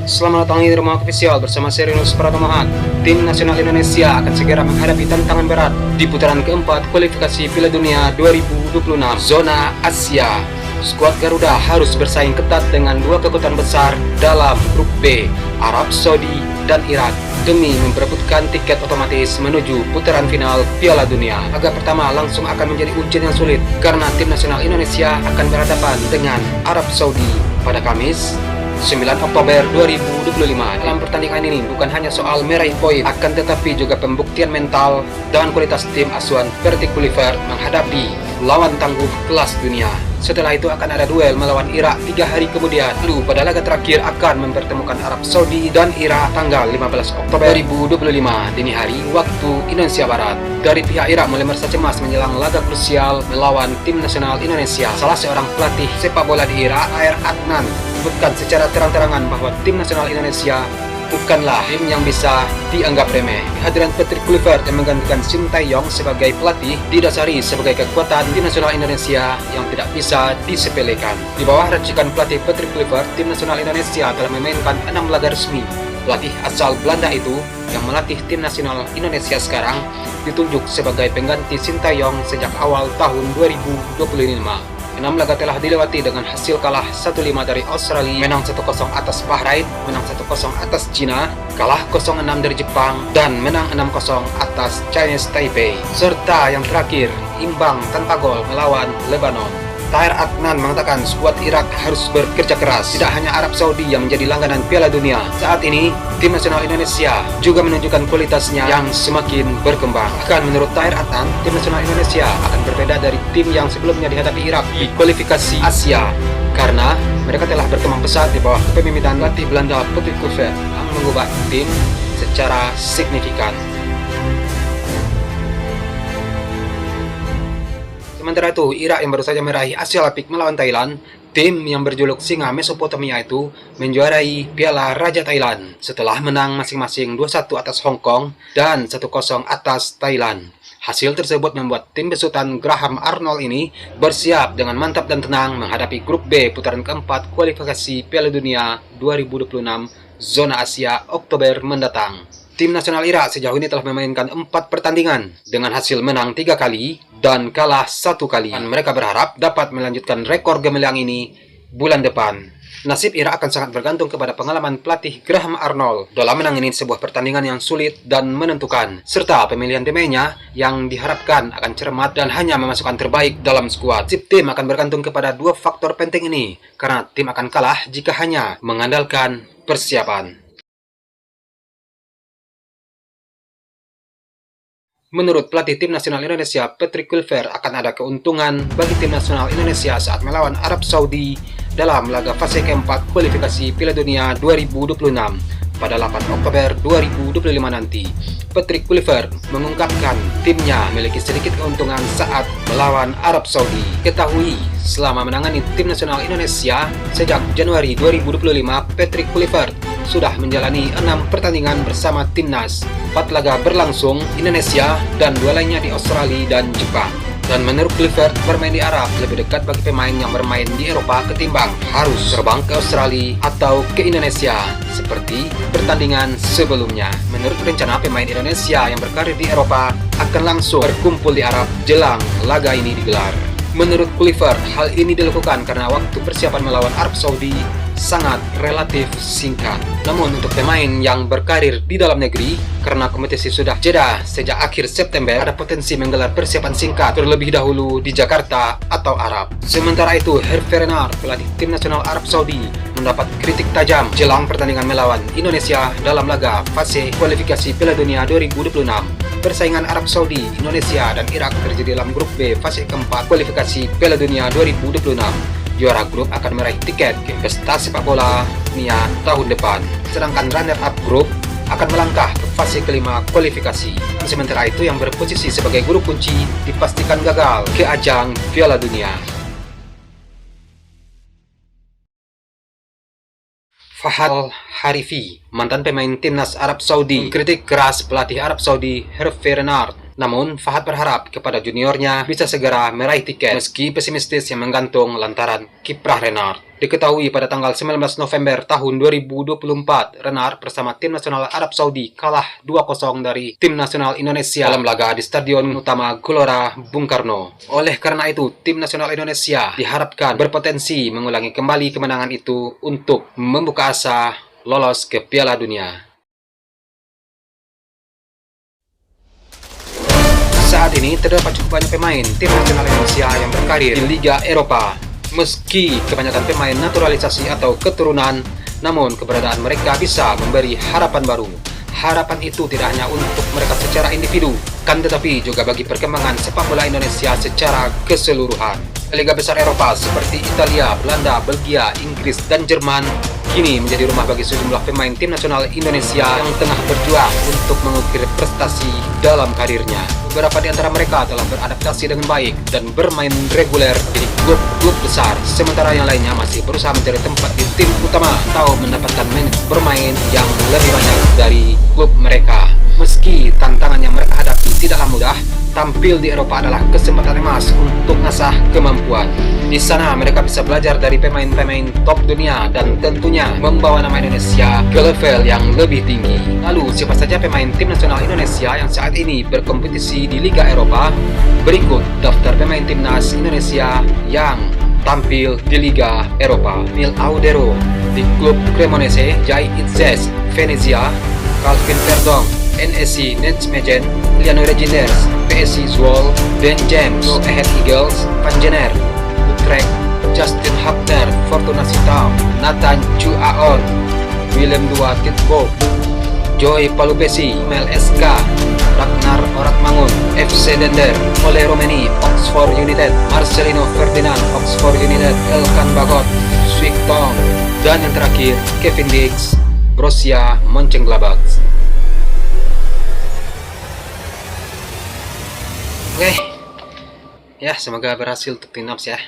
Selamat datang di Rumah Official bersama Serius Pratomohan. Tim nasional Indonesia akan segera menghadapi tantangan berat di putaran keempat kualifikasi Piala Dunia 2026 zona Asia. Skuad Garuda harus bersaing ketat dengan dua kekuatan besar dalam grup B, Arab Saudi dan Irak, demi memperebutkan tiket otomatis menuju putaran final Piala Dunia. Laga pertama langsung akan menjadi ujian yang sulit karena tim nasional Indonesia akan berhadapan dengan Arab Saudi pada Kamis 9 Oktober 2025. Dalam pertandingan ini bukan hanya soal meraih poin, akan tetapi juga pembuktian mental dan kualitas tim asuhan Patrick Kluivert menghadapi lawan tangguh kelas dunia. Setelah itu akan ada duel melawan Irak 3 hari kemudian. Lalu pada laga terakhir akan mempertemukan Arab Saudi dan Irak tanggal 15 Oktober 2025 dini hari waktu Indonesia Barat. Dari pihak Irak mulai merasa cemas menjelang laga krusial melawan tim nasional Indonesia. Salah seorang pelatih sepak bola di Irak, Air Adnan, menyebutkan secara terang-terangan bahwa tim nasional Indonesia bukanlah tim yang bisa dianggap remeh. Kehadiran Patrick Kluivert yang menggantikan Shin Tae-yong sebagai pelatih didasari sebagai kekuatan tim nasional Indonesia yang tidak bisa disepelekan. Di bawah racikan pelatih Patrick Kluivert, tim nasional Indonesia telah memainkan 6 laga resmi. Pelatih asal Belanda itu yang melatih tim nasional Indonesia sekarang ditunjuk sebagai pengganti Shin Tae-yong sejak awal tahun 2025. 6 laga telah dilewati dengan hasil kalah 1-5 dari Australia, menang 1-0 atas Bahrain, menang 1-0 atas Cina, kalah 0-6 dari Jepang, dan menang 6-0 atas Chinese Taipei. Serta yang terakhir, imbang tanpa gol melawan Lebanon. Tahir Adnan mengatakan skuad Irak harus bekerja keras. Tidak hanya Arab Saudi yang menjadi langganan Piala Dunia. Saat ini, tim nasional Indonesia juga menunjukkan kualitasnya yang semakin berkembang. Bahkan menurut Tahir Adnan, tim nasional Indonesia akan berbeda dari tim yang sebelumnya dihadapi Irak di kualifikasi Asia, karena mereka telah berkembang pesat di bawah kepemimpinan pelatih Belanda Patrick Kluivert yang mengubah tim secara signifikan. Sementara itu, Irak yang baru saja meraih Asia Lapik melawan Thailand, tim yang berjuluk Singa Mesopotamia itu menjuarai Piala Raja Thailand setelah menang masing-masing 2-1 atas Hong Kong dan 1-0 atas Thailand. Hasil tersebut membuat tim besutan Graham Arnold ini bersiap dengan mantap dan tenang menghadapi grup B putaran keempat kualifikasi Piala Dunia 2026 zona Asia Oktober mendatang. Tim nasional Irak sejauh ini telah memainkan 4 pertandingan dengan hasil menang 3 kali dan kalah 1 kali. Dan mereka berharap dapat melanjutkan rekor gemilang ini bulan depan. Nasib Irak akan sangat bergantung kepada pengalaman pelatih Graham Arnold dalam menangani sebuah pertandingan yang sulit dan menentukan, serta pemilihan pemainnya yang diharapkan akan cermat dan hanya memasukkan terbaik dalam skuad. Nasib tim akan bergantung kepada 2 faktor penting ini, karena tim akan kalah jika hanya mengandalkan persiapan. Menurut pelatih tim nasional Indonesia Patrick Kluivert, akan ada keuntungan bagi tim nasional Indonesia saat melawan Arab Saudi dalam laga fase keempat kualifikasi Piala Dunia 2026 pada 8 Oktober 2025 nanti. Patrick Kluivert mengungkapkan timnya memiliki sedikit keuntungan saat melawan Arab Saudi. Ketahui, selama menangani tim nasional Indonesia sejak Januari 2025, Patrick Kluivert sudah menjalani 6 pertandingan bersama timnas. 4 laga berlangsung Indonesia dan 2 lainnya di Australia dan Jepang. Dan menurut Kluivert, bermain di Arab lebih dekat bagi pemain yang bermain di Eropa ketimbang harus terbang ke Australia atau ke Indonesia seperti pertandingan sebelumnya. Menurut rencana, pemain Indonesia yang berkarir di Eropa akan langsung berkumpul di Arab jelang laga ini digelar. Menurut Kluivert, hal ini dilakukan karena waktu persiapan melawan Arab Saudi sangat relatif singkat. Namun untuk pemain yang berkarir di dalam negeri, karena kompetisi sudah jeda sejak akhir September, ada potensi menggelar persiapan singkat terlebih dahulu di Jakarta atau Arab. Sementara itu, Hervé Renard, pelatih tim nasional Arab Saudi, mendapat kritik tajam jelang pertandingan melawan Indonesia dalam laga fase kualifikasi Piala Dunia 2026. Persaingan Arab Saudi, Indonesia, dan Irak terjadi dalam grup B fase keempat kualifikasi Piala Dunia 2026. Juara grup akan meraih tiket ke pesta sepak bola dunia tahun depan. Sedangkan runner-up grup akan melangkah ke fase kelima kualifikasi. Sementara itu, yang berposisi sebagai guru kunci dipastikan gagal ke ajang Piala Dunia. Fahad Al-Harifi, mantan pemain timnas Arab Saudi, mengkritik keras pelatih Arab Saudi Hervé Renard Namun, Fahad berharap kepada juniornya bisa segera meraih tiket meski pesimistis yang menggantung lantaran kiprah Renard. Diketahui pada tanggal 19 November tahun 2024, Renard bersama tim nasional Arab Saudi kalah 2-0 dari tim nasional Indonesia dalam laga di Stadion Utama Gelora Bung Karno. Oleh karena itu, tim nasional Indonesia diharapkan berpotensi mengulangi kembali kemenangan itu untuk membuka asa lolos ke Piala Dunia. Saat ini terdapat cukup banyak pemain tim nasional Indonesia yang berkarir di Liga Eropa. Meski kebanyakan pemain naturalisasi atau keturunan, namun keberadaan mereka bisa memberi harapan baru. Harapan itu tidak hanya untuk mereka secara individu, kan tetapi juga bagi perkembangan sepak bola Indonesia secara keseluruhan. Liga besar Eropa seperti Italia, Belanda, Belgia, Inggris, dan Jerman kini menjadi rumah bagi sejumlah pemain tim nasional Indonesia yang tengah berjuang untuk mengukir prestasi dalam karirnya. Beberapa di antara mereka telah beradaptasi dengan baik dan bermain reguler di klub-klub besar, sementara yang lainnya masih berusaha mencari tempat di tim utama atau mendapatkan menit bermain yang lebih banyak dari klub mereka. Meski tantangan yang mereka hadapi tidaklah mudah, tampil di Eropa adalah kesempatan emas untuk mengasah kemampuan. Di sana mereka bisa belajar dari pemain-pemain top dunia dan tentunya membawa nama Indonesia ke level yang lebih tinggi. Lalu siapa saja pemain tim nasional Indonesia yang saat ini berkompetisi di Liga Eropa? Berikut daftar pemain timnas Indonesia yang tampil di Liga Eropa. Mil Audero di klub Cremonese, Jai Itzes, Venezia, Calvin Verdong, NSC Nijmegen, Liano Reginers, PSC Zwolle, Dan James, Go Ahead Eagles, Van Jenner, Utrecht, Justin Hapner, Fortuna Sittard, Nathan Chu Aon, Willem II Titbo, Joy Palupesi, Mel SK, Ragnar Oratmangun, FC Dender, Ole Romeni, Oxford United, Marcelino Ferdinand, Oxford United, Elkan Bagot, Swik Tong, dan yang terakhir Kevin Dix, Borussia Mönchengladbach. Oke, ya semoga berhasil untuk timnas ya.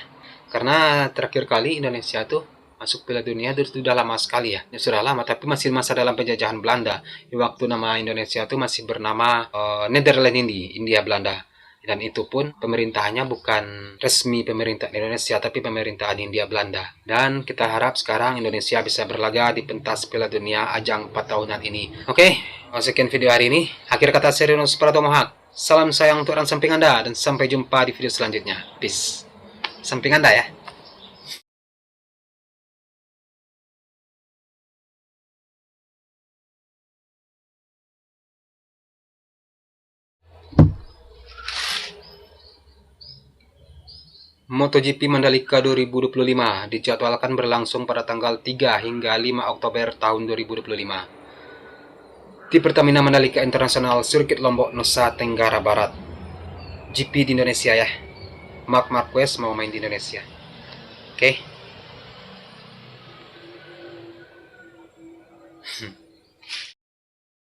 Karena terakhir kali Indonesia tuh masuk Piala Dunia itu sudah lama sekali ya. Ya sudah lama, tapi masih masa dalam penjajahan Belanda. Di waktu nama Indonesia itu masih bernama Nederland India Belanda. Dan itu pun pemerintahannya bukan resmi pemerintah Indonesia, tapi pemerintahan Hindia Belanda. Dan kita harap sekarang Indonesia bisa berlaga di pentas Piala Dunia ajang 4 tahunan ini. Oke, sekian video hari ini. Akhir kata Serius Pratomohak. Salam sayang untuk orang samping Anda dan sampai jumpa di video selanjutnya. Peace. Samping Anda ya. MotoGP Mandalika 2025 dijadwalkan berlangsung pada tanggal 3 hingga 5 Oktober tahun 2025. Di Pertamina Mandalika International Circuit Lombok, Nusa Tenggara Barat. GP di Indonesia ya. Marc Marquez mau main di Indonesia. Oke.